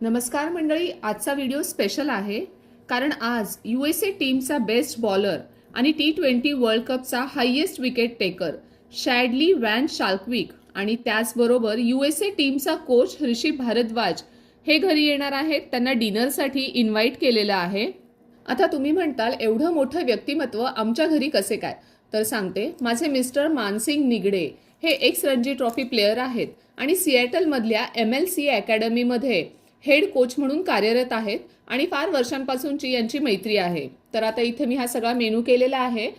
नमस्कार मंडळी, आजचा व्हिडिओ स्पेशल आहे कारण आज USA टीमचा बेस्ट बॉलर आणि T20 वर्ल्ड कपचा highest wicket taker Shadley van Schalkwyk आणि त्याचबरोबर USA टीमचा कोच ऋषी भारद्वाज हे घरी येणार आहेत. त्यांना डिनरसाठी इन्व्हाइट केलेलं आहे. आता तुम्ही म्हणताल एवढं मोठं व्यक्तिमत्व आमच्या घरी कसे काय, तर सांगते. माझे मिस्टर मानसिंग निगडे हे एक्स रणजी ट्रॉफी प्लेयर आहेत आणि सिएटलमधल्या MLC अकॅडमीमध्ये हेड कोच म्हणून कार्यरत आहेत आणि फार वर्षांपासूनची यांची मैत्री आहे. तर आता इथे मी हा सगळा मेनू केलेला आहे.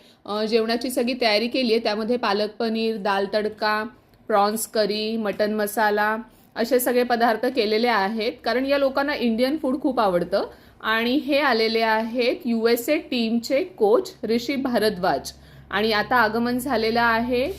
जेवणाची सगळी तयारी केली आहे. त्यामध्ये पालक पनीर, दाल तडका, प्रॉन्स करी, मटन मसाला असे सगळे पदार्थ केलेले आहेत कारण या लोकांना इंडियन फूड खूप आवडतं. आणि हे आलेले आहेत USA टीमचे कोच ऋषी भारद्वाज आणि आता आगमन झालेलं आहे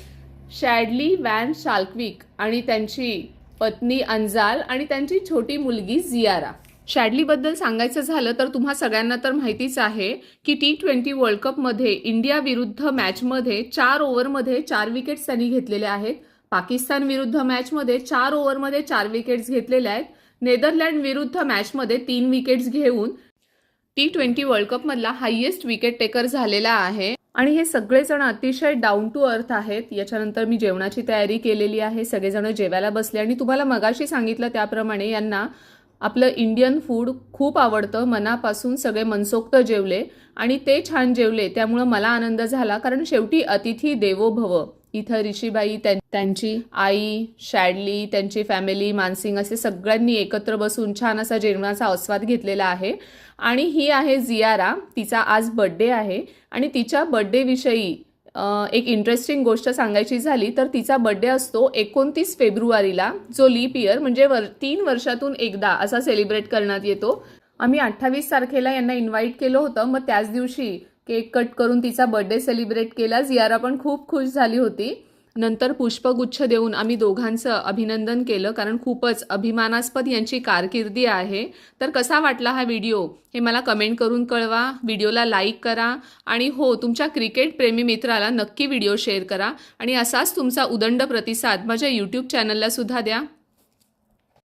शॅडली व्हॅन शाल्कविक आणि त्यांची पत्नी अंजाल आणि त्यांची छोटी मुलगी जियारा. शॅडलीबद्दल सांगायचं झालं तर तुम्हा सगळ्यांना तर माहितीच आहे की T20 वर्ल्ड कपमध्ये इंडिया विरुद्ध मॅचमध्ये 4 ओव्हरमध्ये 4 विकेट्स त्यांनी घेतलेल्या आहेत. पाकिस्तान विरुद्ध मॅचमध्ये 4 ओव्हरमध्ये 4 विकेट्स घेतलेल्या आहेत. नेदरलँड विरुद्ध मॅचमध्ये 3 विकेट्स घेऊन T20 वर्ल्ड कपमधला हायेस्ट विकेट टेकर झालेला आहे. आणि हे सगळेजण अतिशय डाऊन टू अर्थ आहेत. याच्यानंतर मी जेवणाची तयारी केलेली आहे. सगळेजण जेवायला बसले आणि तुम्हाला मगाशी सांगितलं त्याप्रमाणे यांना आपलं इंडियन फूड खूप आवडतं. मनापासून सगळे मनसोक्त जेवले आणि ते छान जेवले, त्यामुळं मला आनंद झाला कारण शेवटी अतिथी देवो भव. इथं ऋषीबाई, त्यांची आई, शॅडली, त्यांची फॅमिली, मानसिंग असे सगळ्यांनी एकत्र बसून छान असा जेवणाचा आस्वाद घेतलेला आहे. आणि ही आहे जियारा. तिचा आज बर्थडे आहे आणि तिच्या बर्थडेविषयी एक इंटरेस्टिंग गोष्ट सांगायची झाली तर तिचा बर्थडे असतो 29 फेब्रुवारीला, जो लीप इयर म्हणजे 3 वर्षातून एकदा असा सेलिब्रेट करण्यात येतो. आम्ही 28 तारखेला यांना इन्व्हाइट केलं होतं. मग त्याच दिवशी केक कट करून तिचा बर्थडे सेलिब्रेट केला. जियारा पण खूप खुश झाली होती. नंतर पुष्पगुच्छ देऊन आम्ही दोघांचं अभिनंदन केलं कारण खूपच अभिमानास्पद यांची कारकिर्दी आहे. तर कसा वाटला हा व्हिडिओ हे मला कमेंट करून कळवा. व्हिडिओला लाईक करा आणि हो, तुमच्या क्रिकेट प्रेमी मित्राला नक्की व्हिडिओ शेअर करा आणि असाच तुमचा उदंड प्रतिसाद माझ्या YouTube चॅनलला सुद्धा द्या.